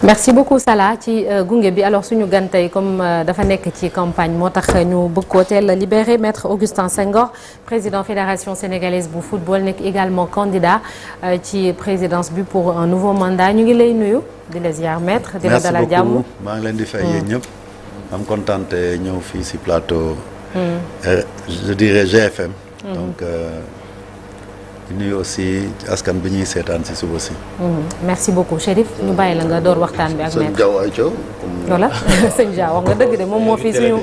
merci beaucoup Salah ci gunge bi alors suñu gan tey comme dafa nekk ci campagne moo tax ñu bëgg koo teel a libéré maître Augustin Senghor président fédération sénégalaise bu football nekk également candidat ci présidence bi pour un nouveau mandat ñu ngi lay nuyu di la ziar maître. di la dalal jàmm merci beaucoup maa ngi leen di fay yéen ñëpp. am kontaan te ñëw fii si plateau. je dirais GFM. donc. di nuyu aussi askan bi ñuy seetaan si suba si. merci beaucoup Chérif ñu bàyyi la nga door waxtaan bi ak maître. sëñ Diaw ay Thiaw. voilà sëñ Dia wax nga dëgg de moom moo fi suñu.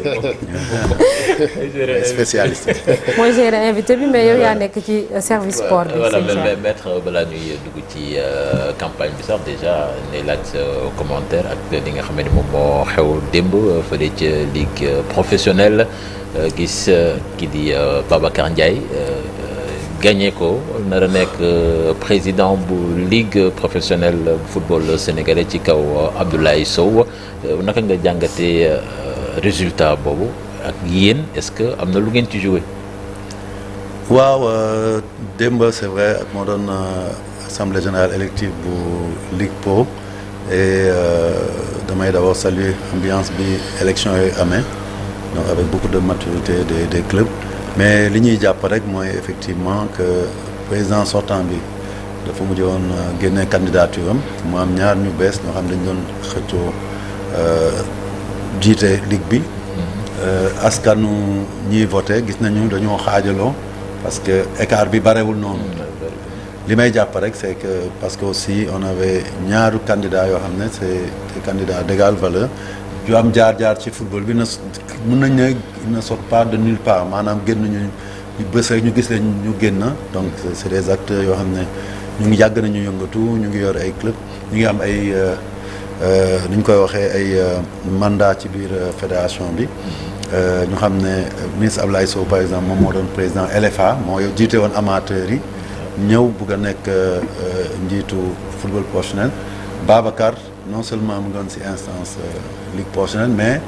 spécialiste. mooy gérer invité bi mais yow yaa nekk ci service sport bi. voilà maître balaa ñuy dugg ci campagne bi sax déjà ne laaj sa commentaire ak li nga xam ne moom moo xew démb fële ca ligue professionnelle gis ki di Babacar Ndiaye. gagné ko nar a nekk président bu ligue professionnelle football sénégalais ci kaw Abdoulaye Sow naka nga jàngatee résultat boobu ak yéen est-ce que am na lu ngeen ci joué. waaw démb c'est vrai moo doon assemblée générale élective bu Ligue Pro et damay d'abord saluer ambiance bi élection yooyu amee donc avec beaucoup de maturité des clubs. mais li ñuy jàpp rek mooy effectivement que président sortant bi dafa mujj woon génne candidature am mu am ñaar ñu bees ñoo xam dañ doon xëccoo jiite ligue bi askanu ñiy voté gis nañu dañoo xaajaloo parce que écart bi barewul noonu li may jàpp rek c'est que parce que aussi on avait ñaaru candidats yoo xam ne c'est des candidats d'égale valeur yu am jaar-jaar ci football bi na mën nañ ne il ne sort pas de nulle part maanaam génn ñu bës rek ñu gis leen ñu génn donc c'est des acteurs yoo xam ne ñu ngi yàgg nañu yëngatu ñu ngi yor ay club ñu ngi am ay ni ñu koy waxee ay mandat ci biir fédération bi ñu xam ne ministre Ablaye Sow par exemple moom moo doon président LFA moo jiite woon amateurs yi ñëw bugg a nekk njiitu football professionnel Babacar non seulement mu ngi doon ci instance ligue professionnelle mais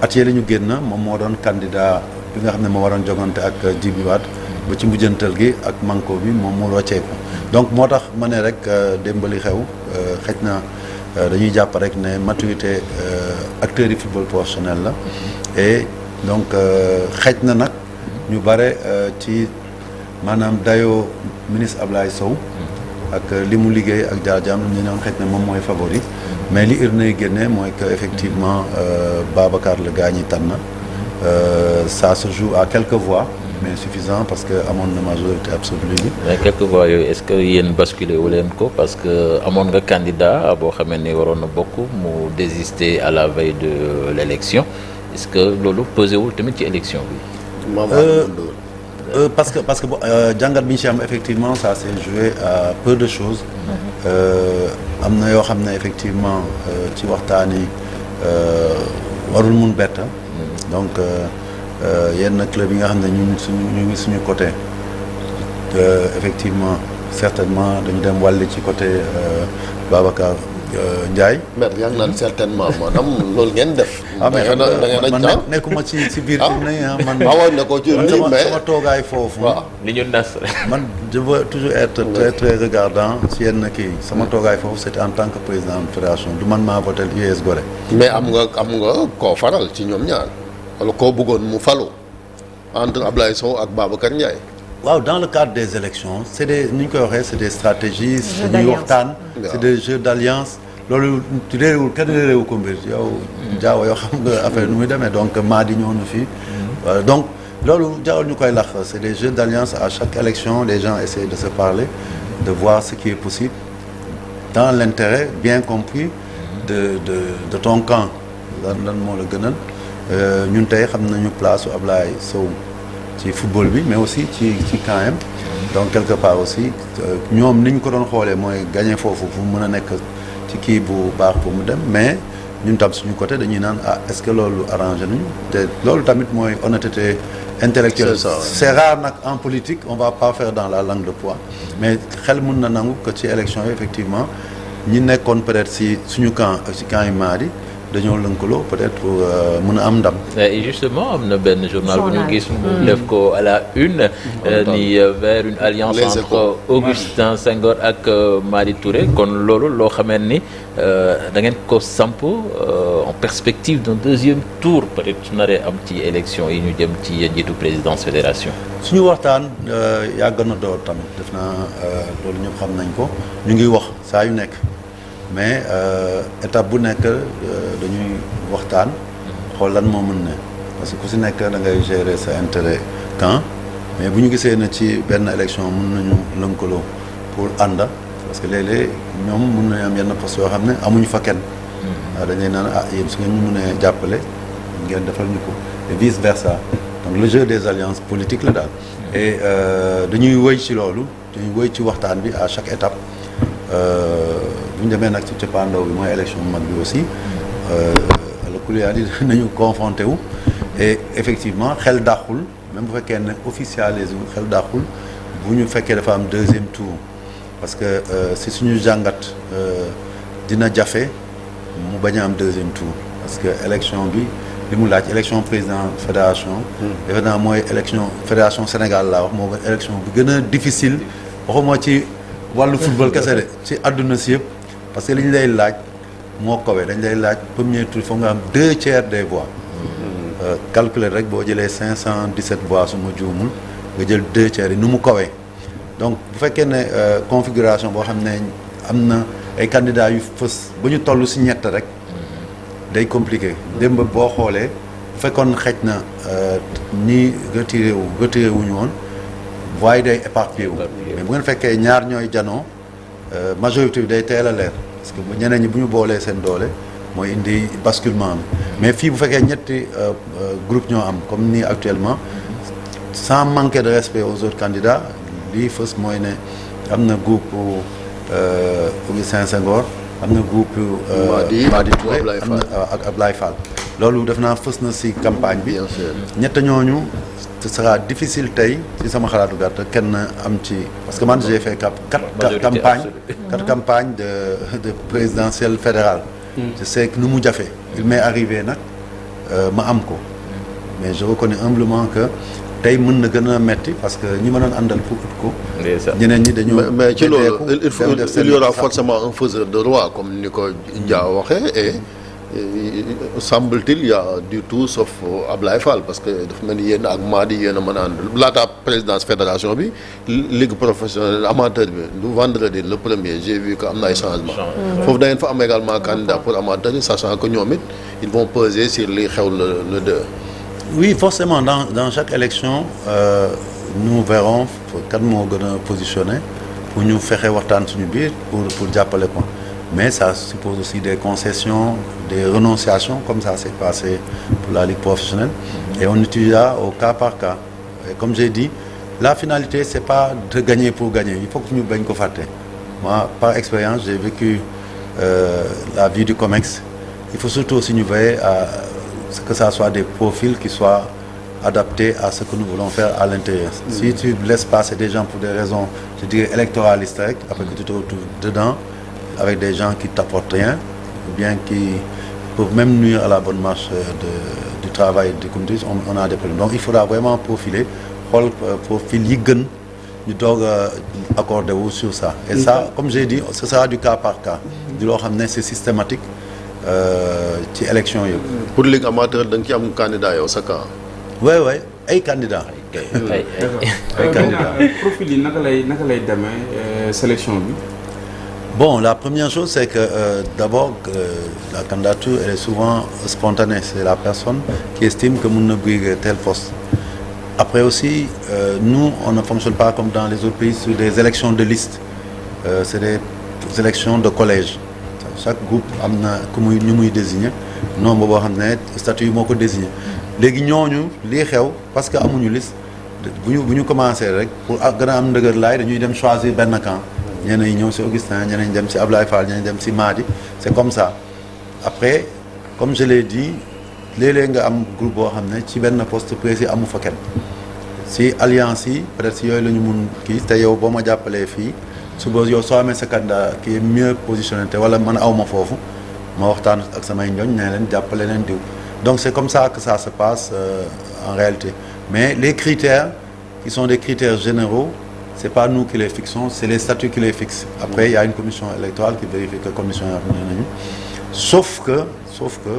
at yii la ñu génn moom moo doon candidat bi nga xam ne moo waroon jogante ak Djibi Wade ba ci mujjantal gi ak manko bi moom moo rocceeku donc moo tax ma ne rek démbali xew xëj na dañuy jàpp rek ne maturité acteurs yi football professionnel la et donc xëj na nag ñu bare ci maanaam dayoo ministre Ablaye Sow ak li mu liggéey ak jaar-jaam ñu ne xëj na moom mooy favori mais li urne yi génne mooy que effectivement Babacar la gaa ñi tànn ça se joue à quelques voix mais suffisant parce que amoon na majorité absolue bi. mais quelques voix yooyu est-ce que yéen basculé wu leen ko parce que amoon nga candidat boo xamee ne waroon na bokk mu désister à la veille de l'élection est-ce que loolu pesé wul tamit ci élection bi. parce que jàngat bi ñu ci am effectivement ça s'est joué à peu de choses. am na yoo xam ne effectivement ci waxtaan yi warul mun bett. donc yenn club yi nga xam ne ñu ngi suñu côté effectivement certainement dañu dem wàlli ci côté Babacar Ndiaye. mais yaa ngi naan certainement maanaam loolu ngeen def. man nekkuma ci biir tournée man. waaw ne ko ci mais sama toogaay foofu. waaw li ñu nas. man je veux toujours être très très regardant ci yenn kii sama toogaay foofu c'était en tant que président de fédération du man maa voté US Gorée. mais am nga koo faral ci ñoom ñaar wala koo bëggoon mu falu entre Ablaye Sow ak Babacar Ndiaye. waaw dans le cadre des élections c'est des ni ñu koy waxee c'est des stratégies. dañuy waxtaan c'est des jeux d'alliance. loolu réewul kenn réewu ko mbir yow jaaw yoo xam nga affaire nu muy demee donc maa di ñëw na fii. donc loolu jaawul ñu koy lax c'est des jeux d'alliance à chaque élection les gens essaient de se parler de voir ce qui est possible dans l'intérêt bien compris de ton camp lan moo la gënal ñun tey xam nañu place u Ablaye Sow ci football bi mais aussi ci camp am donc quelque part aussi ñoom ni ñu ko doon xoolee mooy gagner foofu fu mën a nekk ci kii bu baax pour mu dem mais ñun tam suñu côté dañuy naan est-ce que loolu arrangé nañu te loolu tamit mooy honnêteté intellectuelle. C'est rare nag en politique on va pas faire dans la langue de poids mais xel mën na nangu que ci élection yi effectivement ñi nekkoon peut-être si suñu camp ak ci camp yi Madi dañoo lëkkaloo peut-être pour mën a am ndam. et justement am na benn journal bu ñu gis mu def ko à la une ni vers une alliance entre Augustin Senghor ak Madi Touré kon loolu loo xamee ni da ngeen ko samp en perspective d'un deuxième tour peut-être su naree am ci élection yi ñu jëm ci njiitu présidence fédération. suñu waxtaan yàgg na door tamit def naa loolu ñëpp xam nañ ko ñu ngi wax saa yu nekk. mais étape bu nekk dañuy waxtaan xool lan moo mën ne parce que ku si nekk da ngay gérer sa intérêt camp mais bu ñu gisee ne ci benn élection mën nañu lënkaloo pour ànda parce que léeg-léeg ñoom mën nañu am yenn poste yoo xam ne amuñu fa kenn waaw dañuy naan yéen su ngeen ñu mënee jàppale ngeen defal ñu ko et vice versa donc le jeu des alliances politiques la daal et dañuy wëy ci loolu dañuy wëy ci waxtaan bi à chaque étape bu ñu demee nag ci cappaandaw bi mooy élection mag bi aussi la kuliyaat yi nañu confronté wu et effectivement xel dàqul même bu fekkee ne officialisé wu xel dàqul bu ñu fekkee dafa am deuxième tour parce que si suñu jàngat dina jafe mu bañ a am deuxième tour parce que élection bi li mu laaj élection président fédération defe naa mooy élection fédération Sénégal laa wax moo élection bi gën a difficile waxuma ci wàllu football kese de ci àdduna si yëpp parce que li ñu lay laaj moo kawe dañ lay laaj premier tour foog nga am 2/3 des voix calculer rek boo jëlee 517 voix su ma juumul nga jël 2/3 yi nu mu kawee donc bu fekkee ne configuration boo xam ne am na ay candidats yu fës ba ñu toll si ñett rek day compliqué démb boo xoolee bu fekkoon xëj na ñi retiré wuñu woon voix yi day éparpillé wu mais bu ngeen fekkee ñaar ñooy janoo majorité bi day teel a leer parce que ñeneen ñi bu ñu boolee seen doole mooy indi basculement bi mais fii bu fekkee ñetti groupe ñoo am comme nii actuellement sans manquer de respect aux autres candidats lii fës mooy ne am na groupe Augustin Senghor am na groupe Madi Touré am na ak Ablaye Fall loolu def naa fës na si campagne bi ñett ñooñu ce sera difficile tey ci sama xalaatu gàtt kenn am ci parce que man j'ai fait quatre campagnes de présidentielle fédérale je sais que nu mu jafe il m'est arrivé nag ma am ko mais je reconnais humblement que tey mën na gën a metti parce que ñi ma doon àndal pour ut ko ñeneen ñi dañoo mais ci loolu il y aura forcément un faiseur de roi comme ni ko Dia waxee et semble-t-il il y a du tout sauf Ablaye Fall parce que dafa mel ni yéen ak Madi yéen a mën a ànd laata présidence fédération bi ligue professionnelle amateur bi lu vendredi le premier j'ai vu que am na ay changement foofu da ngeen fa am également candidat pour amateur yi sachant que ñoom it ils vont peser sur li xew le 2. Oui, forcément dans chaque élection nous verrons kan moo gën a positionné pour ñu fexe waxtaan suñu biir pour jàppale ko mais ça suppose aussi des concessions des renonciations comme ça s'est passé pour la ligue professionnelle et on étudiera au cas par cas et comme j'ai dit la finalité c'est pas de gagner pour gagner il faut que ñu bañ ko fàtte moi par expérience j'ai vécu la vie du COMEX il faut surtout aussi ñu veiller à ce que ça soit des profils qui soient adaptés à ce que nous voulons faire à l'intérieur. Si tu laisses passer des gens pour des raisons, je dirais électoralistes, après que tu te retrouves dedans, avec des gens qui t'apportent rien, ou bien qui peuvent même nuire à la bonne marche du travail du comité, on a des problèmes. Donc il faudra vraiment profiler, profil yi gën ñu doog a accorder wu sur ça. Et ça, comme j'ai dit, ce sera du cas par cas. Du loo xam ne c'est systématique. ci élection yëpp. pour ligue amateur da nga ci am candidat yow sa camp. oui ay candidats. ay candidats. profil yi naka lay demee sélection bi. bon la première chose c'est que d'abord la candidature elle est souvent spontanée c'est la personne qui estime que mën na briguer tel poste. Après aussi nous on ne fonctionne pas comme dans les autres pays sur des élections de liste c'est des élections de collège. Chaque groupe am na ku muy ñu muy désigner nombre boo xam ne statut yi moo ko désigner léegi ñooñu lii xew parce que amuñu liste bu ñu commencé rek pour gën a am ndëgër laay dañuy dem choisir benn camp ñeneen ñi ñëw si Augustin ñeneen ñi dem si Ablaye Fall ñeneen ñi dem si Madi c'est comme ça après comme je l'ai dit léeg-léeg nga am groupe boo xam ne ci benn poste précis amu fa kenn si alliance yi peut-être si yooyu la ñu mun kii te yow boo ma jàppalee fii suba yow soo amee sa candidat qui est mieux positionné te wala man awma foofu ma waxtaan ak samay ñooñ ne leen jàppale leen diw donc c'est comme ça que ça se passe en réalité mais les critères qui sont des critères généraux c'est pas nous qui les fixons c'est les statuts qui les fixent après il y a une commission électorale qui vérifie que conditions yi am nañu sauf que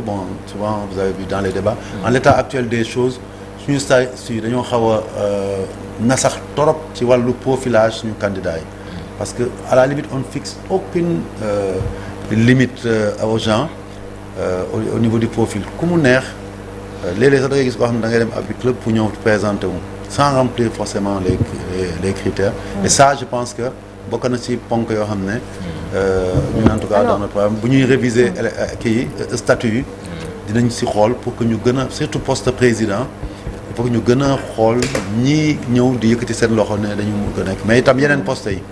bon souvent vous avez vu dans les débats en l'état actuel des choses suñu si dañoo xaw a nasax torop ci wàllu profilage suñu candidats yi parce que à la limite on ne fixe aucune limite aux gens au niveau du profil ku mu neex léeg-léeg sax da ngay gis koo xam ne da ngay dem abi club pour ñëw présenter wu sans remplir forcément les critères et ça je pense que bokk na ci ponk yoo xam ne ñun en tout cas dans notre programme bu ñuy réviser kii statut yi dinañ ci xool pour que ñu gën a surtout poste président il faut que ñu gën a xool ñii ñëw di yëkkati seen loxo ne dañu mën a nekk mais itam yeneen poste yi.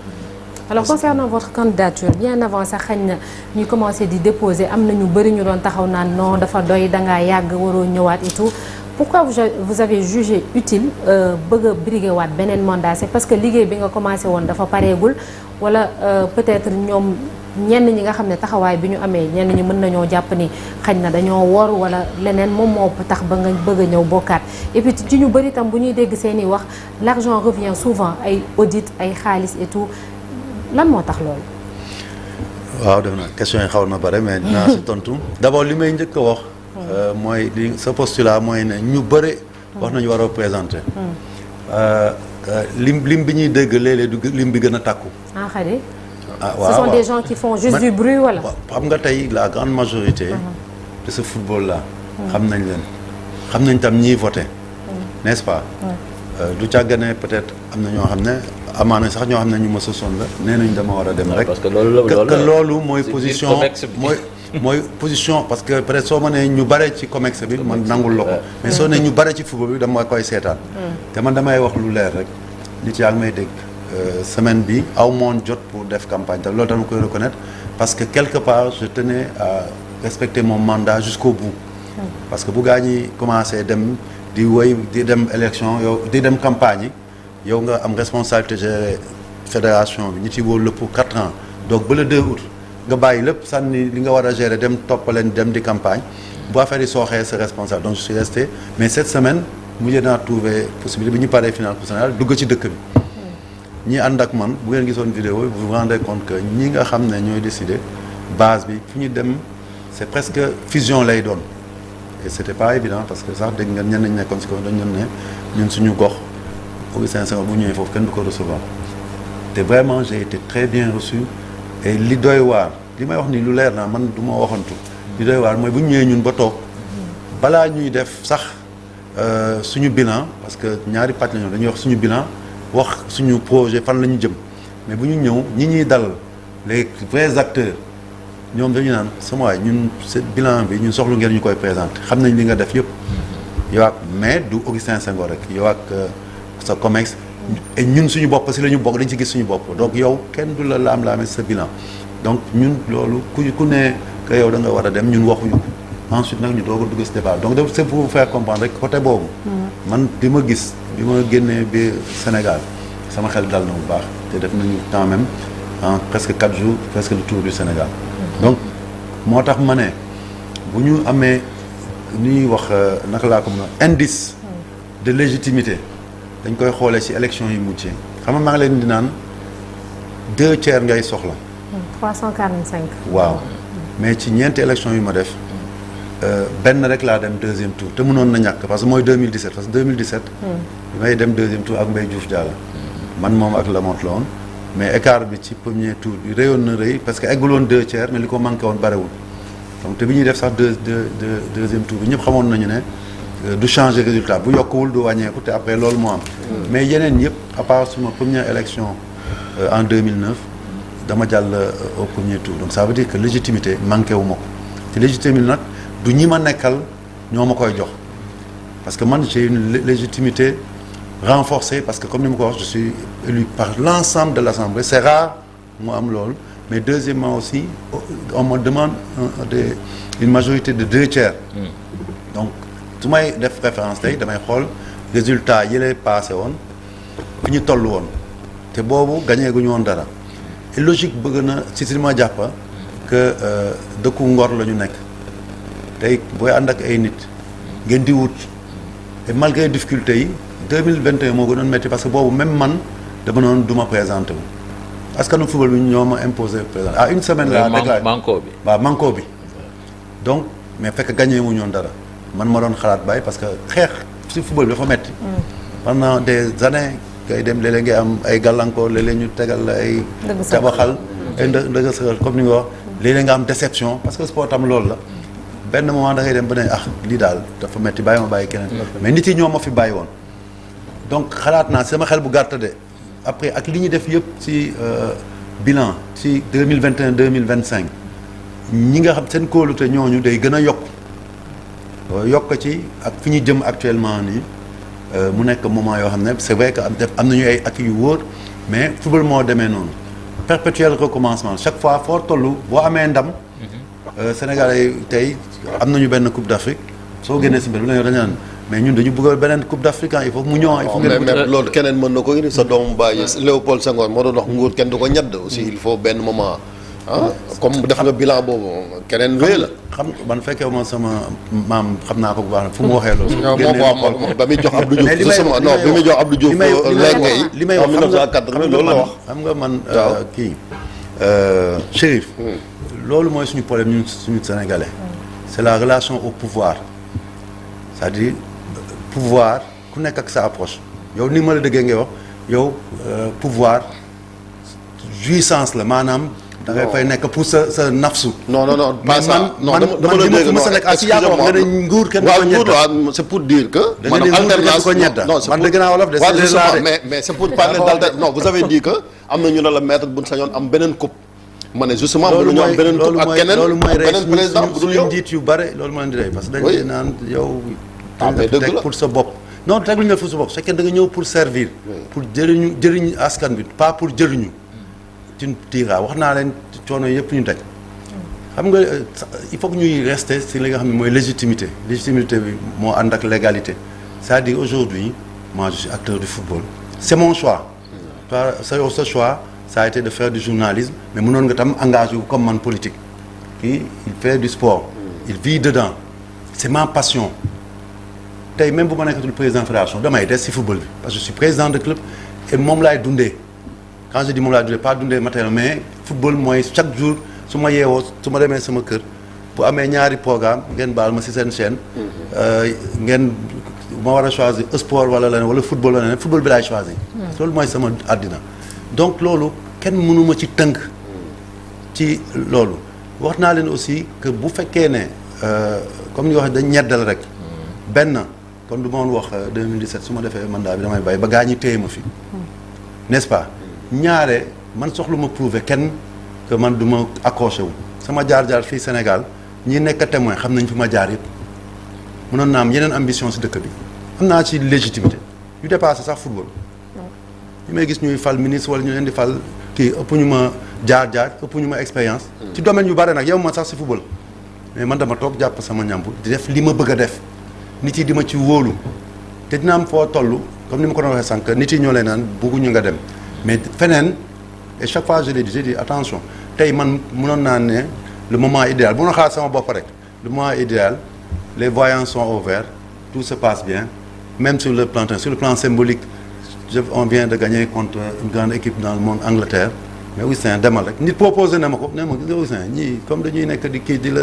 alors concernant votre candidature bien avant sax xañ na ñu commencé di déposer am na ñu bëri ñu doon taxaw naan non dafa doy dangaa yàgg waroo ñëwaat et tout pourquoi vous avez jugé utile bëgg a briguer waat beneen mandat c'est parce que liggéey bi nga commencé woon dafa pareegul wala peut-être ñoom ñenn ñi nga xam ne taxawaay bi ñu amee ñenn ñi mën nañoo jàpp ni xañ na dañoo wor wala leneen moom moo tax ba nga bëgg a ñëw bokkaat et puis ci ñu bëri itam bu ñuy dégg seeni wax l'argent revient souvent ay audit ay xaalis et tout lan moo tax loolu. waaw def na question yi xaw na bare mais dinaa si tontu d'abord li may njëkk a wax. mooy li sa postulat mooy ne ñu bëre. wax nañu war a présenter. lim bi ñuy dégg léeg-léeg du lim bi gën a takku. ah xadi. ah waaw ce sont des gens qui font juste du bruit wala. xam nga tey la grande majorité. de ce football là. xam nañ leen xam nañ tam ñiy voté. n'est-ce pas. du càggane peut-être am na ñoo xam ne amaana sax ñoo xam ne ñu ma sosoon la nee nañ dama war a dem rek. parce que loolu mooy position mooy position parce que peut-être soo ma nee ñu bare ci COMEX bi man nangul la ko mais soo nee ñu bare ci football bi dama koy seetaan. te man damay wax lu leer rek nit yaa ngi may dégg semaine bi aw moon jot pour def campagne te loolu dama koy reconnaître parce que quelque part je tenais à respecter mon mandat jusqu'au bout. parce que bu gaa ñi commencé dem. di woy di dem élection yow di dem campagne yi yow nga am responsabilité gérer fédération bi ñu ci wóolu la pour 4 ans donc ba le 2 août nga bàyyi lépp sànni li nga war a gérer dem toppaleen dem di campagne bu affaire yi sooxee c'est responsable donc je suis resté mais cette semaine mujjee naa trouver possibilité bi ñu paree finale professionnelle dugg ci dëkk bi ñi ànd ak man bu ngeen gisoon vidéo yi vous vous rendez compte que ñi nga xam ne ñooy décider base bi fu ñu dem c'est presque fusion lay doon et c'était pas évident parce que sax dégg nga ñenn ñi nekkoon si ko dañu ne ñun suñu gox Augustin Senghor bu ñëwee foofu kenn du ko recevoir te vraiment j'ai été très bien reçu et li doy waar li may wax ni lu leer naa man du ma waxantu li doy waar mooy bu ñu ñëwee ñun ba toog balaa ñuy def sax suñu bilan parce que ñaari pàcc la ñu dañuy wax suñu bilan wax suñu projet fan la ñu jëm mais bu ñu ñëw ñi ñuy dalal les vrais acteurs ñoom dañu naan sama waay ñun bilan bi ñun soxlu ngeen ñu koy présenter xam nañ li nga def yëpp yow ak mais du Augustin Senghor rek yow ak sa COMEX et ñun suñu bopp si la ñu bokk dañ ci gis suñu bopp donc yow kenn du la laam-laame sa bilan donc ñun loolu ku ne que yow da nga war a dem ñun waxuñu ensuite nag ñu doog a dugg si débat donc c'est pour vous faire comprendre rek côté boobu man bi ma gis bi ma génnee bi Sénégal sama xel dal na bu baax te def nañu quand même en presque 4 jours presque le tour du Sénégal donc moo tax ma ne bu ñu amee ni ñuy wax naka laa ko mën a indice de légitimité dañ koy xoolee ci élection yi mujjee xam nga maa ngi leen di naan 2 tiers ngay soxla. 345. waaw mais ci ñeenti élection yu ma def benn rek laa dem 2e tour te mënoon na ñàkk parce que mooy 2017 parce que 2017. bi may dem 2e tour ak Mbaye Diouf Diallo man moom ak Lamothe la woon. mais écart bi ci premier tour bi réyoon na rëy parce que egguloon 2 tiers mais li ko manqué woon barewul donc te bi ñuy def sax deuxième tour bi ñëpp xamoon nañu ne du changer résultat bu yokkuwul du wàññeeku te après loolu moo am. mais yeneen yëpp à part suma première élection en 2009 dama jàll au premier tour donc ça veut dire que légitimité manqué wu ma ko te légitimité nag du ñi ma nekkal ñoo ma koy jox parce que man j'ai une légitimité renforcée parce que comme ni ma ko wax je suis élu par l'ensemble de l'Assemblée c'est rare mu am loolu mais deuxièmement aussi on me demande une majorité de 2 tiers donc su may def référence tey damay xool résultat yi lay passé woon fi ñu toll woon te boobu gagné gu ñu woon dara et logique bëgg na ci si ma jàppa que dëkku ngor la ñu nekk tey booy ànd ak ay nit ngeen di wut et malgré difficulté yi 2021 moo gënoon métti parce que boobu même man dama noonu du ma présenté wu askanu football bi ñoo ma imposé présenté à une semaine la déclaré manko bi waaw manko bi donc mais fekk gagné wu ñoon dara man ma doon xalaat bàyyi parce que xeex si football bi dafa métti pendant des années ngay dem léeg-léeg ngay am ay gàllankoor léeg-léeg ñu tegal la ay tabaxal ay ndëgg sëgal comme ni nga wax léeg-léeg nga am déception parce que sport tam loolu la benn moment da ngay dem ba ne lii daal dafa metti bàyyi ma bàyyi keneen mais nit yi ñoo ma fi bàyyi woon donc xalaat naa sama xel bu gàtt de après ak li ñu def yëpp ci bilan ci 2021 2025 ñi nga xam seen kóolute ñooñu day gën a yokk ci ak fi ñu jëm actuellement nii mu nekk moment yoo xam ne c'est vrai que am nañu ay acquis yu wóor mais football moo demee noonu perpétuel recommencement chaque fois foo tollu boo amee ndam Sénégalais tey am nañu benn coupe d'Afrique soo génnee si mbir bi la ñu dañu mais ñun dañu bëgg beneen coupe d'Afrique il faut mu ñëw il faut mais loolu keneen mën na ko indi sa doomu bàyyi Léopold Senghor moo doon wax nguur kenn du ko ñedd aussi il faut benn moment comme def nga bilan boobu keneen wéy la xam man fekkee moom sama maam xam naa ko bu baax na fu mu waxee loolu moom ba muy jox Abdou Diouf justement non bi muy jox Abdou Diouf léegi li may wax 1980 loolu la wax xam nga man kii Chérif loolu mooy suñu problème ñun suñu sénégalais c'est la relation au pouvoir c'est-à-dire pouvoir ku nekk ak sa approche yow ni ma la déggee ngay wax yow pouvoir jouissance la maanaam da ngay fay nekk pour sa nafsu. non pas ça non dama la dégg non excusez-moi nga ne nguur kenn du ko ñedda waaw c'est pour dire que. maanaam alternance non man dégg naa wolof de. mais c'est pour parler d'alternance non vous avez dit que am na ñu ne la maître bu ñu sañoon am beneen coupe. ma ne justement mënuñu am beneen coupe ak keneen loolu mooy rey beneen président bu dul yow njiit yu bare loolu moo leen di rey parce que dañu naan yow. mais dëgg la teg pour sa bopp. non teguñu la pour sa bopp su fekkee da nga ñëw pour servir. pour jëriñu askan bi pas pour jëriñu. ci tiira wax naa leen coono yëpp ñu teg. xam nga il faut que ñuy rester ci li nga xam ne mooy légitimité bi moo ànd ak légalité c'est-à-dire aujourd'hui moi je suis acteur du football c'est mon choix. sa choix ça a été de faire du journalisme mais mënoon nga tam engagé wu comme man politique. kii il fait du sport. il vit dedans c'est ma passion. tey même bu ma nekkatul président fédération damay des ci football bi parce que je suis président de club et moom laay dundee. quand je dis moom laa dundee pas dundee matériel mais football mooy chaque jour su ma yeewoo su ma demee sama kër bu amee ñaari programme ngeen baal ma ci seen chaîne. ngeen ma war a choisir sport wala leneen wala football wala leneen football bi laay choisir. loolu mooy sama àddina. donc loolu kenn mënuma ci tënk. ci loolu wax naa leen aussi que bu fekkee ne comme ni wax dañ ñeddal rek. benn kon du ma woon wax 2017 su ma defee mandat bi damay bàyyi ba gaa ñi téye ma fi. n'est-ce pas. ñaare man soxlu ma prouver kenn que man du ma accroché wu sama jaar-jaar fii Sénégal ñi nekk témoin xam nañ fi ma jaar yëpp mënoon naa am yeneen ambition ci dëkk bi am naa ci légitimité yu dépassé sax football ñu may gis ñuy fal ministre wala ñu leen di fal kii ëpp ñu ma jaar-jaar ëpp ñu ma expérience ci domaine yu bare nag yow ma sax ci football mais man dama toog jàpp sama ñàmbur di def li ma bëgg a def nit yi di ma ci wóolu te dina am foo toll comme ni ma ko doon waxee sànq nit yi ñoo lay naan bëgguñu nga dem mais feneen et chaque fois je l'ai dit j'ai dit attention tey man mënoon naa ne le moment idéal bu ma xaar sama bopp rek le moment idéal les voyants sont au vert tout se passe bien même sur le plan symbolique on vient de gagner contre une grande équipe dans le monde Angleterre mais Augustin demal rek nit proposé na ma ko ne ma gis nga Augustin ñii comme dañuy nekk di kii di la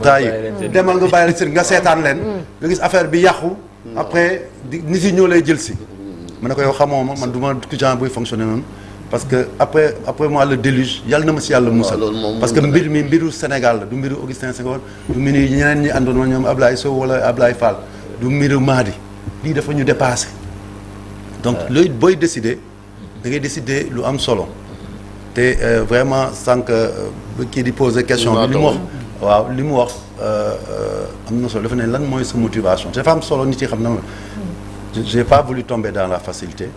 taay demal nga bàyyi leen nga seetaan leen nga gis affaire bi yàqu après nit yi ñoo lay jël si ma ne ko yow xamoo ma man du ma genre buy fonctionner noonu parce que après moi le déluge yàlla na ma si yàlla musal parce que mbiru Sénégal la du mbiru Augustin Senghor du mbiru ñeneen ñi àndoon ma ñoom Ablaye Sow wala Ablaye Fall du mbiru Madi lii dafa ñu dépassé donc looy booy décider da ngay décider lu am solo te vraiment sànq kii di poser question bi li mu wax waaw li mu wax am na solo dafa ne lan mooy sa motivation dafa am solo nit yi xam na ma j'ai pas voulu tomber dans la facilité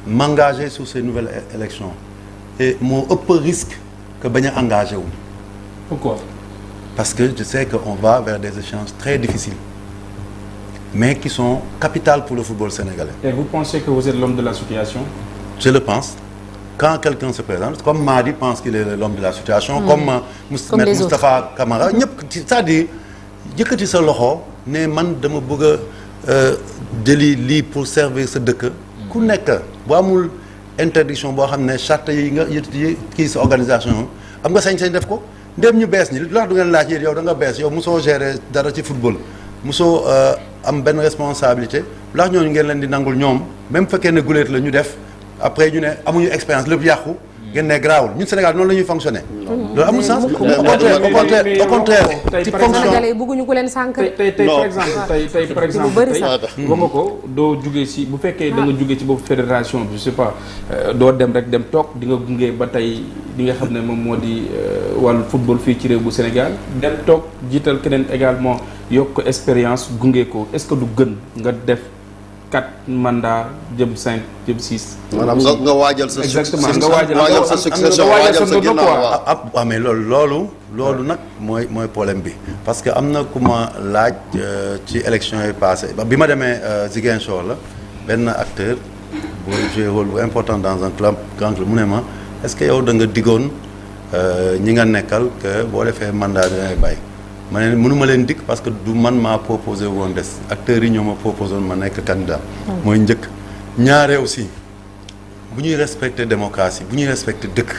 m'engager sur ces nouvelles élections et moo ëpp risque que bañ a engagé wu. Pourquoi? Parce que je sais qu'on va vers des échéances très difficiles mais qui sont capitales pour le football sénégalais. Et vous pensez que vous êtes l'homme de la situation? Je le pense quand quelqu'un se présente comme Madi pense qu'il est l'homme de la situation comme Moustapha Camara ñëpp c'est-à-dire yëkkati sa loxo ne man dama bëgg a jëli lii pour servir sa dëkk ku nekk bu amul interdiction boo xam ne charte yi nga yi kii sa organisation am nga sañ-sañ def ko ndéem ñu bees ñi lu tax du ngeen laaj yéen yow da nga bees yow mosoo gérer dara ci football mosoo am benn responsabilité lu tax ñooñu ngeen leen di nangul ñoom même fekkee ne guléet la ñu def après ñu ne amuñu expérience lépp yàqu ngeen ne garaawul ñun Sénégal noonu la ñuy fonctionner. loolu amul sens au contraire ci fonction Sénégalais yi bëgguñu ku leen sànq. tey par exemple wax nga ko doo jugee ci bu fekkee da nga jugee ci boobu fédération bi je sais pas doo dem rek dem toog di nga gunge ba tey li nga xam ne moom moo di wàllu football fii ci réew bu Sénégal dem toog jiital keneen également yokk ko expérience gunge ko est-ce que du gën nga def 4 mandats jëm 5 jëm 6. maanaam nga waajal sa. exactement nga waajal sa succession waajal sa ginnaaw waaw mais loolu nag mooy problème bi parce que am na ku ma laaj ci élection yi passé bi ma demee Ziguinchor la benn acteur bu joué rôle bu important dans un club grand club mu ne ma est-ce que yow da nga diggoon ñi nga nekkal que boo defee mandat bi dangay bàyyi ma ne mënuma leen dikk parce que du man maa proposé woon des acteurs yi ñoo ma proposé woon ma nekk candidat mooy njëkk ñaare aussi bu ñuy respecter démocratie bu ñuy respecter dëkk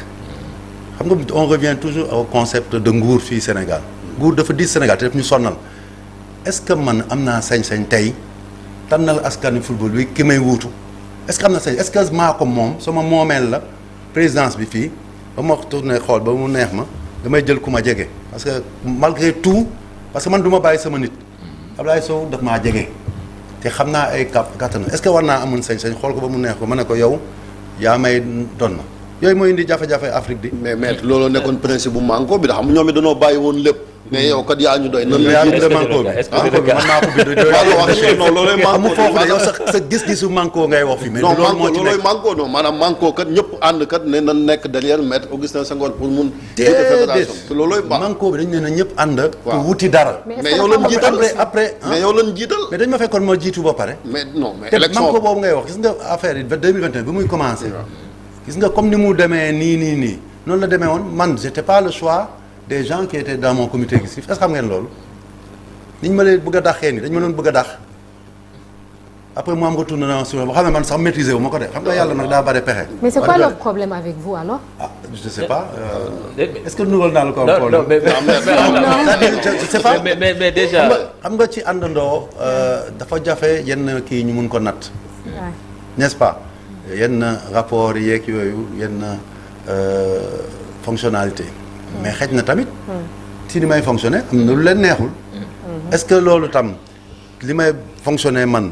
xam nga on revient toujours au concept de nguur fii Sénégal nguur dafa diis Sénégal te daf ñu sonnal est-ce que man am naa sañ-sañ tey tànnal askanu football bi ki may wuutu est-ce que am na sañ est-ce que maa ko moom sama moomeel la présidence bi fii ba ma tourné xool ba mu neex ma damay jël ku ma jege parce que malgré tout parce que man du ma bàyyi sama nit Ablaye Sow daf maa jege te xam naa ay kattan est-ce que war naa amoon sañ-sañ xool ko ba mu neex ko ma ne ko yow yaa may doon na yooyu mooy indi jafe-jafe Afrique di. mais maître loolu nekkoon principe bu manko bi da xam ñoom it dañoo bàyyi woon lépp. mais yow kat yaa ñu doy. nan la bind manko bi man maa ko bind non loolooy manko foofu de yow sa gis-gisu manko ngay wax fi mais loolu moo ci nekk loolooy manko non maanaam manko kat ñëpp ànd kat ne nan nekk derrière maître Augustin Senghor pour mun. déedéet loolooy manko bi dañu ne na ñëpp ànd. pour wuti dara. mais yow lañ jiital après mais yow lañ jiital. mais dañ ma fekkoon ma jiitu ba pare. mais non mais te élection manko boobu ngay wax gis nga affaire yi 2021 bi muy commencé. gis nga comme ni mu demee nii noonu la demee woon man j'étais pas le choix des gens qui étaient dans mon comité exécutif est-ce que xam ngeen loolu niñ ma leen bëgg a daxee nii dañ ma doon bëgg a dax après mu am retourné na sur boo xam ne man sax maîtriser wu ma ko de xam nga yàlla nag daa bare pexe. mais c'est quoi leur problème avec vous alors. ah je sais pas est-ce que nural naa la ko non problème. je sais pas mais déjà. xam nga ci àndandoo dafa jafe yenn kii ñu mun ko natt. n'est-ce pas. yenn rapport yeeg yooyu yenn fonctionnalité mais xëj na tamit si li may fonctionner am na lu leen neexul est-ce que loolu tam li may fonctionner man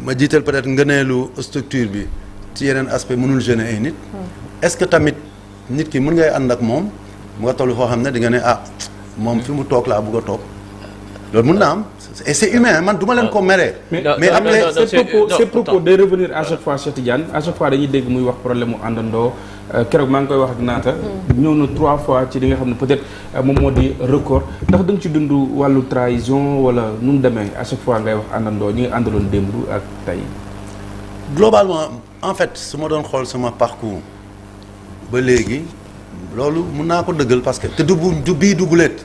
ma jiital peut-être ngëneelu structure bi ci yeneen aspect mënul gêner ay nit est-ce que tamit nit ki mën ngay ànd ak moom mu nga toll foo xam ne di nga ne ah moom fi mu toog laa bëgg a toog loolu mën na am et c'est humain man du ma leen ko meree. mais après ces propos de revenir à chaque fois Cheikh Tidiane à chaque fois dañuy dégg muy wax problème mu àndandoo keroog maa ngi koy wax ak naata. ñëw na 3 fois ci li nga xam ne peut-être moom moo di record ndax da nga ci dund wàllu trahison wala nu mu demee à chaque fois ngay wax àndandoo ñi nga àndaloon démb ak tey. globalement en fait su ma doon xool sama parcours ba léegi loolu mun naa ko dëggal parce que te du bii duguleet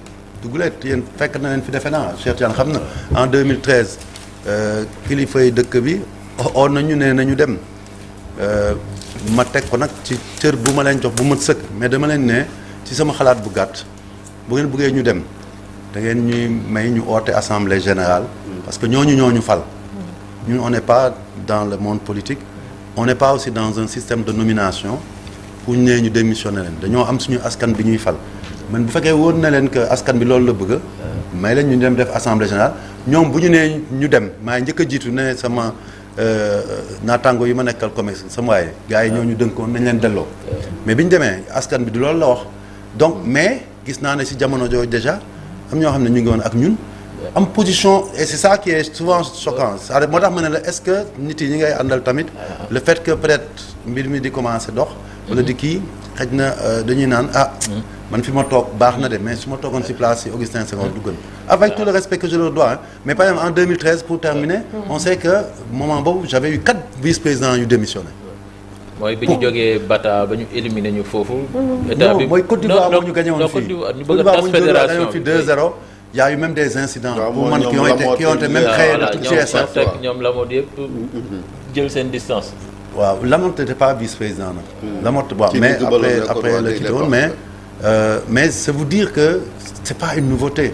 yéen fekk na leen fi defe naa Cheikh Tidiane xam na en 2013 kilifay dëkk bi on nañu ne nañu dem ma teg ko nag ci cër bu ma leen jox bu mat sëkk mais dama leen ne ci sama xalaat bu gàtt bu ngeen bëggee ñu dem da ngeen ñuy may ñu oote assemblée générale parce que ñooñu fal ñun on n'est pas dans le monde politique on n'est pas aussi dans un système de nomination pour ñu nee ñu démissionner leen dañoo am suñu askan bi ñuy fal man bu fekkee wóor na leen que askan bi loolu la bëgg may leen ñu dem def assemblée générale ñoom bu ñu nee ñu dem maa njëkk a jiitu ne sama naataango yi ma nekkal commerce sama waaye gars yi ñoo ñu dënkoon nañ leen delloo mais bi ñu demee askan bi du loolu la wax donc mais gis naa ne si jamono jooju déjà am ñoo xam ne ñu ngi woon ak ñun am position et c'est ça qui est souvent choquant c'est-à-dire moo tax ma ne la est-ce que nit yi ñi ngay àndal tamit le fait que peut-être mbir mi di commencer dox wala di kii xëj na dañuy naan man fi ma toog baax na de mais su ma toogoon ci place yi Augustin Senghor du gën avec tout le respect que je leur dois hein. Mais par exemple en 2013 pour terminer on sait que moment boobu j'avais eu 4 vice-présidents yu démissionné mooy bi ñu jógee Bata ba ñu éliminé ñu foofu. état bi mooy Côte d'Ivoire moo ñu gagné woon fii ñu bëgg a tas fédération bi 2-0. Il y a eu même des incidents pour man qui ont été même créés de toute GSF. ñoom Lamotte yëpp jël seen distance. waaw Lamotte n'était pas vice-président nag. Lamotte waaw mais après la quitté woon mais c'est vous dire que c'est pas une nouveauté.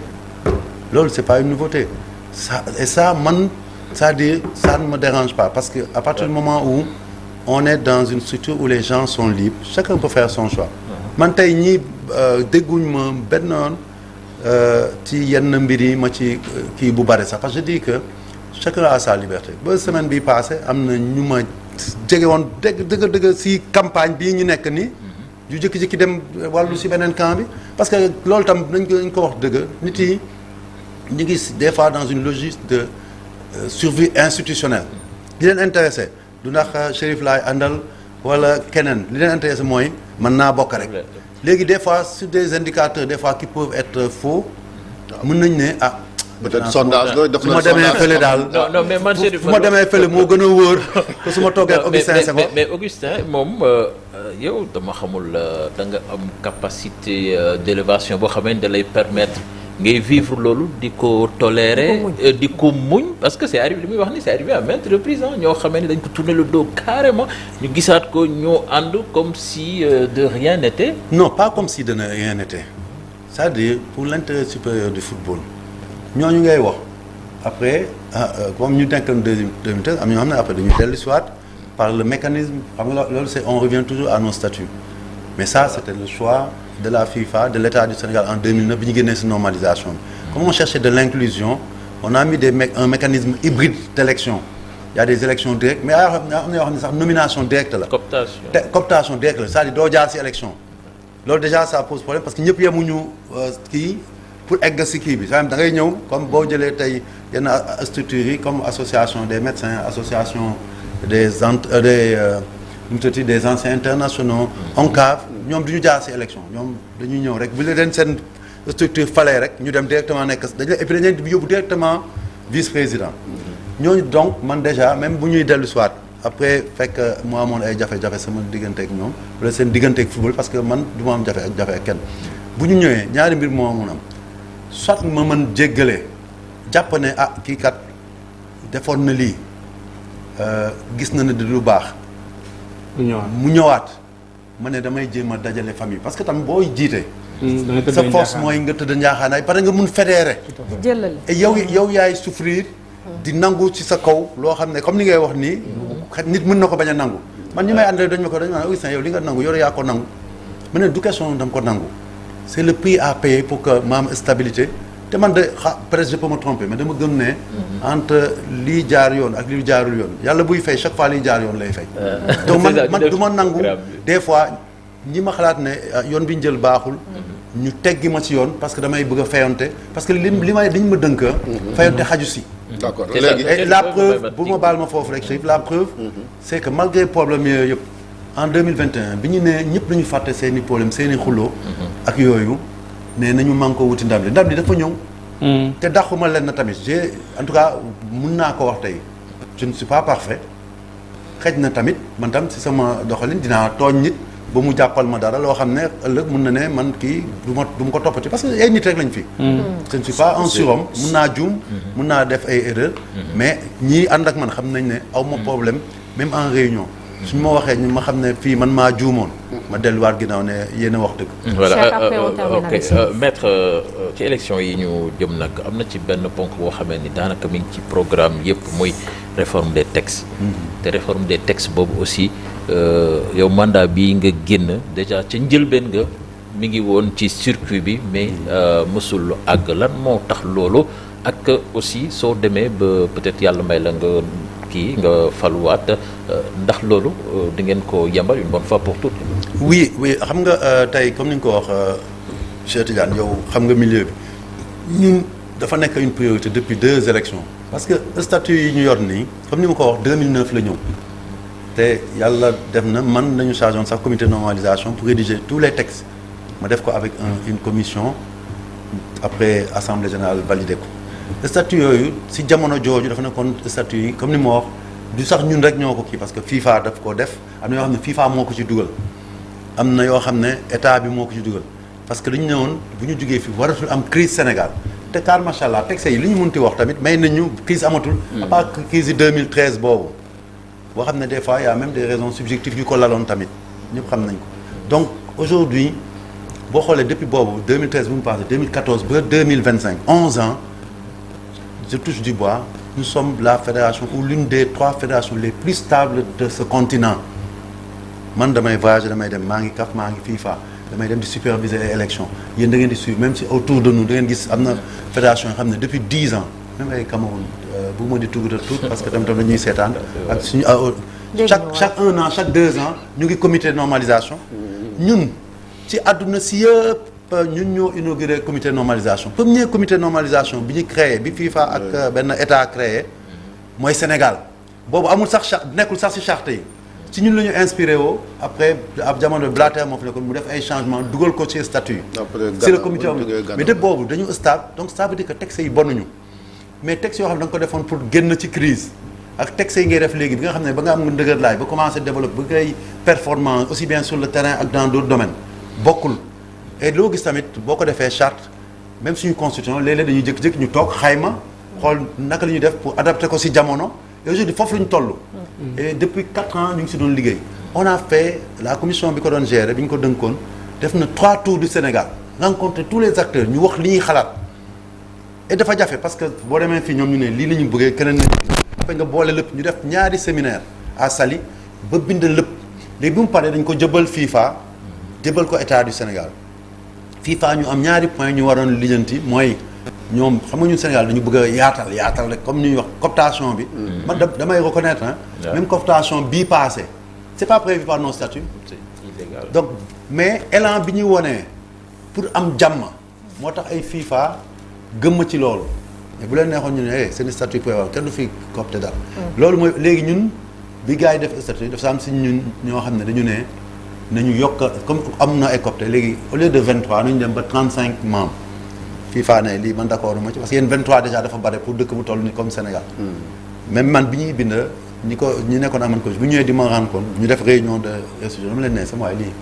loolu c'est pas une nouveauté ça man c'est-à-dire ça ne me dérange pas parce que à partir du moment où on est dans une structure où les gens sont libres chacun peut faire son choix. man tey ñii dégguñ ma benn yoon ci yenn mbir yi ma ci kii bu bare sax parce que je dis que chacun a sa liberté ba semaine bi passée am na ñu ma jege woon dëgg si campagne bii ñu nekk nii. yu jëkki-jëkki dem wàllu si beneen camp bi parce que loolu tam nañ ko wax dëgg nit yi ñu ngi des fois dans une logique de survie institutionnelle li leen intéressé du ndax Chérif laay àndal wala keneen li leen intéressé mooy mën naa bokk rek léegi des fois sur des indicateurs des fois qui peuvent être faux mën nañ ne peut-être sondage la def su ma demee fële daal non mais man Chérif su ma demee fële moo gën a wóor que su ma toogee ak Augustin Senghor mais Augustin moom yow dama xamul da nga am capacité d'élévation boo xamante da lay permettre ngay vivre loolu di ko tolérer di ko muñ parce que c'est arrivé li muy wax ni c'est arrivé à maintes reprises ñoo xamee ni dañ ko tourner le dos carrément ñu gisaat ko ñoo ànd comme si de rien n'était. non pas comme si de rien n'était c'est-à-dire pour l'intérêt supérieur du football ñooñu ngay wax après comme ñu nekkoon 2013 am ñoo xam ne après dañu dellu si waat par le mécanisme xam nga loolu c'est on revient toujours à nos statuts mais ça c'était le choix de la FIFA de l'État du Sénégal en 2009 bi ñu génnee ci normalisation bi comme on cherchait de l'inclusion on a mis un mécanisme hybride d'élection il y a des élections directes mais am na yoo xam ne sax nomination directe la cooptation directe la c'est-à-dire doo jaar ci élection loolu déjà ça pose problème parce que ñëpp yemuñu kii pour egg ci kii bi da ngay ñëw comme boo jëlee tey yenn structures yi comme association des médecins association des anciens internationaux ONCAV ñoom du ñu jaar ci élection ñoom dañuy ñëw rek bu leen seen structure falee rek ñu dem directement nekk et puis dañ leen di yóbbu directement vice-président ñooñu donc man déjà même bu ñuy dellu soit après fekk mu amoon ay jafe-jafe sama diggante ak ñoom wala seen diggante ak football parce que man du ma am jafe ak kenn bu ñu ñëwee ñaari mbir moo mun am soit ma mën jéggale jàpp ne kii kat defoon na lii gis na ne di lu baax mu ñëwaat ma ne damay jéem a dajale famille parce que tam booy jiite sa force mooy nga tëdd njaaxaanaay parce que nga mun fédérer et yow yaay souffrir di nangu ci sa kaw loo xam ne comme ni ngay wax nii nit mën na ko bañ a nangu man ñi may àndale dañ ma naan Augustin yow li nga nangu yow yaa ko nangu ma ne du question dama ko nangu c'est le prix à payer pour que ma am stabilité te man de peut-être je peux me tromper mais dama gëm ne entre lii jaar yoon ak lii jaarul yoon yàlla buy fay chaque fois lii jaar yoon lay fay donc man du ma nangu des fois ñi ma xalaat ne yoon bi ñu jël baaxul ñu teggi ma ci yoon parce que damay bëgg a fayonte parce que li ñu ma dënk fayonte xaju si d'accord et la preuve bu ma baal ma foofu rek Chérif la preuve c'est que malgré problème yooyu yëpp en 2021 bi ñu ne ñëpp nañu fàtte seeni problème seeni xuloo ak yooyu ne nañu man ko wuti ndam li dafa ñëw te daxuma leen na tamit j'ai en tout cas mun naa ko wax tey je ne suis pas parfait xëj na tamit man tam si sama doxalin dinaa tooñ nit ba mu jàppal ma dara loo xam ne ëllëg mun na ne man kii du ma ko toppati parce que ay nit rek lañ fi je ne suis pas un surhomme mun naa juum mun naa def ay erreurs mais ñii ànd ak man xam nañ ne aw ma problème même en réunion suñu ma waxee ñu ma xam ne fii man maa juumoon ma delluwaat ginnaaw ne yéen a wax dëgg. voilà ok maître ci élection yi ñu jëm nag am na ci benn ponk boo xamee ni daanaka mi ngi ci programme yëpp muy réforme des textes. te réforme des textes boobu aussi yow mandat bii nga génn déjà ca njëlbeen nga mi ngi woon ci circuit bi mais mësul àgg lan moo tax loolu ak aussi soo demee ba peut-être yàlla may la nga faluwaat ndax loolu di ngeen ko yembal une bonne fois pour toutes. oui xam nga tey comme ni nga ko wax Cheikh Tidiane yow xam nga milieu bi ñun dafa nekk une priorité depuis 2 élections parce que statut yi ñu yor nii comme ni ma ko wax 2009 la ñëw te yàlla def na man nañu chargé woon sax comité de normalisation pour rédiger tous les textes ma def ko avec une commission après assemblée générale validé ko statut yooyu si jamono jooju dafa nekkoon statut yi comme ni ma wax du sax ñun rek ñoo ko kii parce que FIFA daf ko def am na yoo xam ne FIFA moo ko ci dugal am na yoo xam ne état bi moo ko ci dugal parce que dañu ne woon bu ñu jugee fii waratul am crise Sénégal te car macha allah texte yi li ñu munti wax tamit may nañu crise amatul. à part crise yi 2013 boobu boo xam ne des fois y a même des raisons subjectives yu ko laloon tamit ñëpp xam nañ ko donc aujourd'hui boo xoolee depuis boobu 2013 bu mu passé 2014 ba 2025 11 ans je touche du bois nous sommes la fédération ou l'une des 3 fédérations les plus stables de ce continent man damay voyager damay dem maa ngi CAF maa ngi FIFA damay dem di superviser les élections yéen da ngeen di suivre même si autour de nous da ngeen gis am na fédération yoo xam ne depuis 10 ans même ay Cameroun bu ma di tudd tout parce que tamit dañuy seetaan ak suñu chaque 1 an chaque 2 ans ñu ngi comité de normalisation ñun ci àdduna si yëpp ñun ñoo inauguré comité de normalisation premier comité de normalisation bi ñu créé bi FIFA ak benn état créé mooy Sénégal boobu amul sax charte nekkul sax si charte yi ci ñun la ñu inspiré woo après ab jamono Blatter moo fi nekkoon mu def ay changements dugal ko ci statut si le comité mais de boobu dañu stable donc ça veut dire que texte yi bonuñu mais texte yoo xam ne da nga ko defoon pour génn ci crise ak texte yi ngay def léegi bi nga xam ne ba nga am nga ndëgër laay ba commencé développer ba ngay performant aussi bien sur le terrain ak dans d'autres domaines bokkul et loo gis tamit boo ko defee charte même suñu constitution léeg-léeg dañuy jékki-jékki ñu toog xayma xool naka la ñuy def pour adapter ko si jamono et aujourd'hui foofu la ñu toll. et depuis 4 ans ñu ngi si doon liggéey. on a fait la commission bi ko doon gérer bi ñu ko dënkoon def na 3 tours du Sénégal rencontrer tous les acteurs ñu wax li ñuy xalaat et dafa jafe parce que boo demee fii ñoom ñu ne lii la ñu bëggee keneen après nga boole lépp ñu def ñaari séminaire à Saly ba bind lépp léegi bi mu paree dañ ko jëbal FIFA jëbal ko état du Sénégal FIFA ñu am ñaari point ñu waroon lijjanti mooy ñoom xam nga ñun Sénégal dañu bëgg a yaatal rek comme ni ñuy wax cooptation bi. man damay reconnaître même cooptation bii passé c'est pas prévu par nos statuts. c'est illégal. donc mais élan bi ñuy wonee pour am jàmm moo tax ay FIFA gëmm ci loolu mais bu leen neexoon ñu ne seen statut prévoir kenn du fi coopté dara. loolu mooy léegi ñun bi gars yi def statut dafa am si ñun ñoo xam ne dañu ne nañu yokk comme am na ay coopté léegi au lieu de 23 nañu dem ba 35 membres. FIFA ne lii man d'accord ma ci parce que yéen 23 déjà dafa bare pour dëkk bu toll ni comme Sénégal. même man bi ñuy bind ñi nekkoon aman ko bu ñëwee di ma rendre compte ñu def réunion de restitution dama leen ne sama waay lii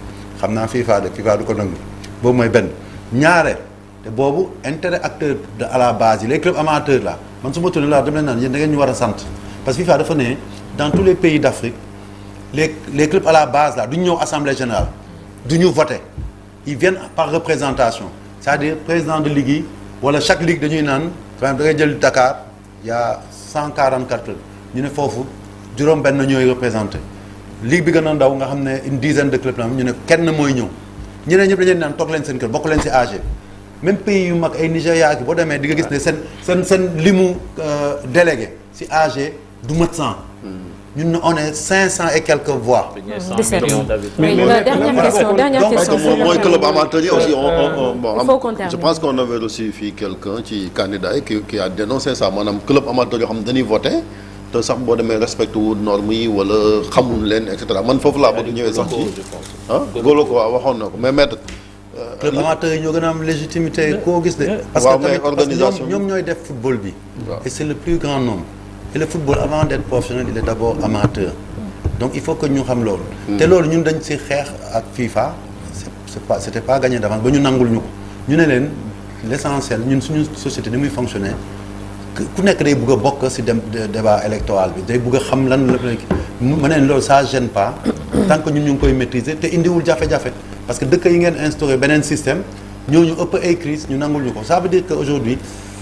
xam naa FIFA du ko nangu boobu mooy benn ñaare te boobu intérêt acteur de à la base yi les clubs amateurs là man su ma tourné la dama leen naan yéen da ngeen ñu war a sant parce que FIFA dafa ne dans tous les pays d'Afrique les clubs à la base là du ñu ñëw assemblée générale du ñu voter ils viennent par représentation c'est-à-dire président de ligue yi wala chaque ligue dañuy naan par exemple da ngay jël Dakar y a 144 clubs ñu ne foofu juróom-benn ñooy représenté ligue bi gën a ndaw nga xam ne une dizaine de clubs la ñu ne kenn mooy ñëw ñeneen ñëpp dañuy naan toog leen seen kër bokk leen ci AG même pays yu mag ay Nigéria ak boo demee di nga gis ne seen limu délégué ci AG du mat 100. ñun on est 500 et quelques voix. 17 mais dernière question. mooy club amateur yi aussi il faut qu'on termine. je pense qu'on avait reçu fii quelqu'un ci candidat yi qui a dénoncé ça maanaam club amateur yoo xam ne dañuy voté te sax boo demee respecté wu normes yi wala xamul leen et cetera man foofu laa bëgg ñëwee sax ci góolo ko waaw waxoon na ko mais maître club amateur yi ñoo gën a am légitimité koo gis de parce que ñoom ñooy def football bi et c'est le plus grand nombre et le football avant d'être professionnel il est d'abord amateur donc il faut que ñu xam loolu te loolu ñun dañ ci xeex ak FIFA c'était pas gagné d'avance ba ñu nangul ñu ko ñu ne leen l'essentiel ñun suñu société ni muy fonctionner ku nekk day bëgg a bokk ci débat électoral bi day bëgg a xam lan la ma ne loolu ça gêne pas tant que ñun ñu ngi koy maîtriser te indiwul jafe-jafe parce que dëkk yi ngeen instauré beneen système ñooñu ëpp ay crise ñu nangul ñu ko ça veut dire que aujourd'hui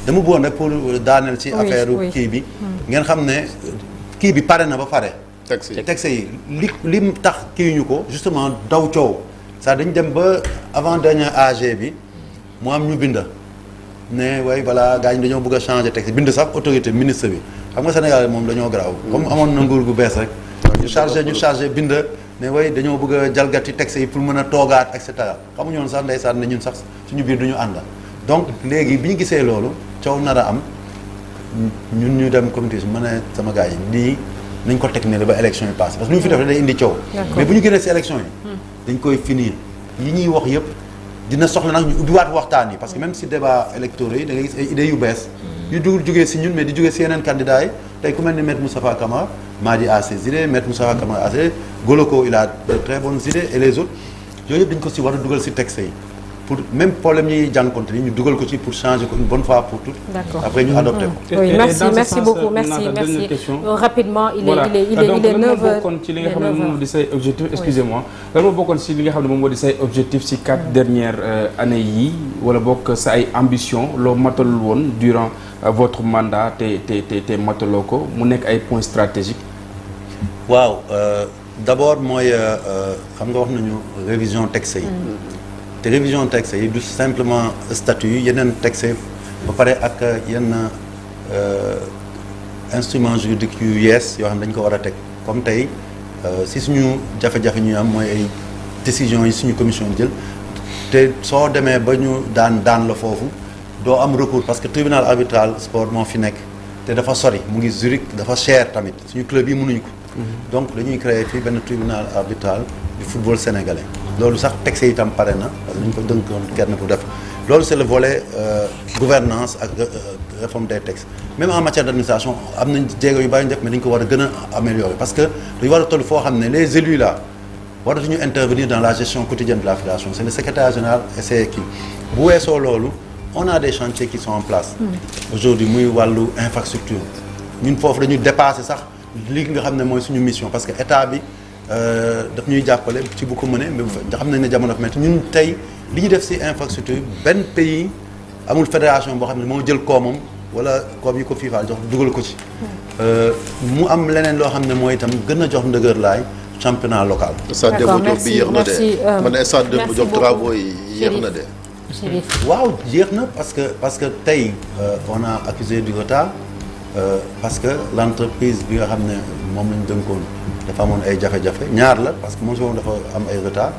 dama bëggoon rek pour daaneel ci affaire kii bi ngeen xam ne kii bi pare na ba pare texte yi li tax kii ñu ko justement daw coow ça dañ dem ba avant dernier AG bi mu am ñu bind ne way voilà gars ñi dañoo bëgg a changer texte bind sax autorité ministre bi xam nga Sénégal moom dañoo garaaw comme amoon na nguur gu bees rek ñu chargé bind ne way dañoo bëgg a jalgati texte yi pour mën a toogaat et cetera xamuñu woon sax ndeysaan ne ñun sax suñu biir duñu ànd donc léegi bi ñu gisee loolu coow nar a am ñun ñu dem comité su ma ne sama gars yi lii nañ ko teg ne la ba élection yi passé parce que lu ñu fi def day indi coow mais bu ñu génnee si élection yi dañ koy finir yi ñuy wax yëpp dina soxla nag ñu ubbiwaat waxtaan yi parce que même si débat électoraux yi da ngay gis ay idées yu bees yu dugul jógee si ñun mais di jógee si yeneen candidats yi tey ku mel ni maître Moustapha Camara Madi a ses idées Maître Moussa Camara a ses idées Goloko il a de très bonnes idées et les autres yooyu yëpp dañu ko si war a dugal si texte yi pour même problème yi jànkonte ni ñu dugal ko ci pour changer ko une bonne fois pour toutes. D'accord. Après ñu adopté ko. Oui, merci beaucoup merci. Rapidement il est 9h. bokkoon ci li nga xam ne moom moo di say objectif excusez-moi lan moo bokkoon ci li nga xam ne moom moo di say objectif ci 4 dernières années yi wala bokk sa ay ambition loo matalul woon durant votre mandat te mataloo ko mu nekk ay points stratégiques. waaw d'abord mooy xam nga wax nañu révision texte yi. te révision texte yi du simplement statut yi yeneen texte yi ba pare ak yenn instrument juridique yu yees yoo xam ne dañ ko war a teg comme tey si suñu jafe-jafe ñu am mooy ay décisions yi suñu commission jël te soo demee ba ñu daan la foofu doo am recours parce que tribunal arbitral sport moo fi nekk te dafa sori mu ngi Zurich dafa cher tamit suñu club yi mënuñu ko donc dañuy créer fii benn tribunal arbitral du football sénégalais loolu sax texte itam pare na parce que dañu ko dënkoon kenn pour def loolu c'est le volet gouvernance ak réforme des textes même en matière d'administration am nañ jéego yu bari ñu def mais dañu ko war a gën a améliorer parce que dañu war a toll foo xam ne les élus là waratuñu intervenir dans la gestion quotidienne de la fédération c'est le secrétaire général et c'est kii bu weesoo loolu on a des chantiers qui sont en place aujourd'hui muy wàllu infrastructure ñun foofu dañu dépasser sax li nga xam ne mooy suñu mission parce que état bi daf ñuy jàppale ci bu ko mënee mais xam nañ ne jamono fi ñun tey li ñu def ci infrastructure benn pays amul fédération boo xam ne moo jël koomam wala koom yi ko FIFA jox dugal ko ci mu am leneen loo xam ne mooy itam gën a jox ndëgër laay championnat local. d'accord merci bi yéex na de man stade Demba Diop travaux yi yéex na de. waaw yéex na parce que tey on a accusé du retard parce que l'entreprise bi nga xam ne moom lañ dënkoon dafa amoon ay jafe-jafe ñaar la parce que moom si moom dafa am ay retard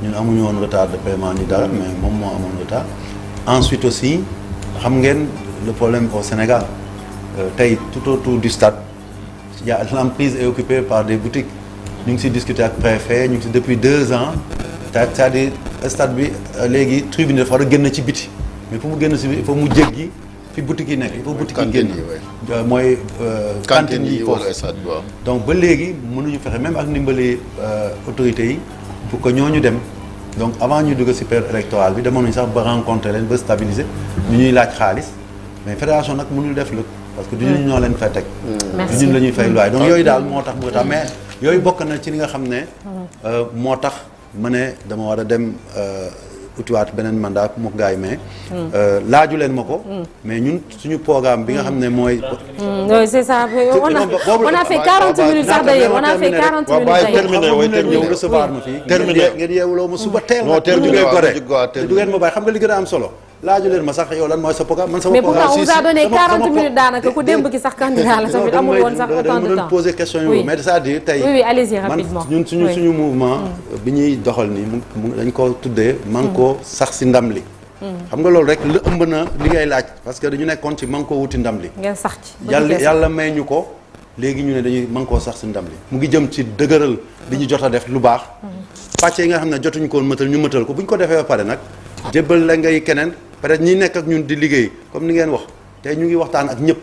ñun amuñu woon retard de paiement ni dara mais moom moo amoon retard ensuite aussi xam ngeen le problème au Sénégal tey tout autour du stade l'emprise est occupée par des boutiques ñu ngi si discuter ak préfet ñu ngi si depuis 2 ans c'est-à-dire stade bi léegi tribune dafa war a génn ci biti mais pour mu génn si biti il faut mu jéggi fi boutique yi nekk il faut boutique yi génn mooy cantine yi foofu donc ba léegi mënuñu fexe même ak ndimbali autorités yi pour que ñooñu dem donc avant ñu dugg ci période électorale bi demoon nañu sax ba rencontrer leen ba stabiliser ñu ñuy laaj xaalis mais fédération nag mënul def lépp parce que du ñun ñoo leen fay teg du ñun la ñuy fay loyer donc yooyu daal moo tax mu tax mais yooyu bokk na ci li nga xam ne moo tax ma ne dama war a dem utiwaat beneen mandat moo ko gars yi mais laaju leen ma ko mais ñun suñu programme bi nga xam ne mooy oui c'est ça on a fait 40 minutes sax d'ailleurs on a fait 40 minutes ñëw recevoir ma fii ngeen yeewuloo ma suba teel du ngeen gore te du ngeen ma bàyyi xam nga li gën a am solo laaju leen ma sax yow lan mooy sa programme man sama programme mais pourtant on vous a donné 40 minutes daanaka ku démb ki sax candidat la tamit amul woon sax autant de temps poser question yi mais c'est-à-dire tey oui allez-y rapidement ñun suñu mouvement bi ñuy doxal nii mu dañ ko tuddee man koo sax si ndam li xam nga loolu rek la ëmb na li ngay laaj parce que dañu nekkoon ci man koo wuti ndam li ngeen sax ci yàlla may ñu ko léegi ñu ne dañuy man koo sax si ndam li mu ngi jëm ci dëgëral li ñu jot a def lu baax pàcc yi nga xam ne jotuñu ko mëtal ñu mëtal ko bu ñu ko defee ba pare nag jébbal la ngay keneen peut-être ñi nekk ak ñun di liggéey comme ni ngeen wax tey ñu ngi waxtaan ak ñëpp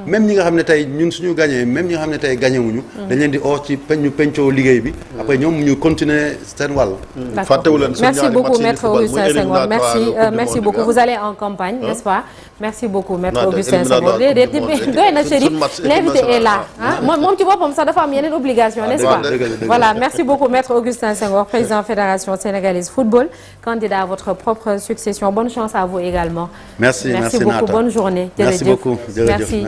même ñi nga xam ne tey ñun suñu gagné même ñi nga xam ne tey gagné wuñu dañ leen di oo ci ñu pencoo liggéey bi après ñoom ñu continuer seen wàll fàttewu leen merci beaucoup maître Augustin Senghor merci beaucoup vous allez en campagne n'est-ce pas merci beaucoup maître Augustin Senghor déedéet doy na Chérif l'invité est là moom ci boppam sax dafa am yeneen obligation n'est-ce pas voilà merci beaucoup maître Augustin Senghor président fédération sénégalaise football candidat à votre propre succession bonne chance à vous également merci beaucoup bonne journée merci beaucoup jërëjëf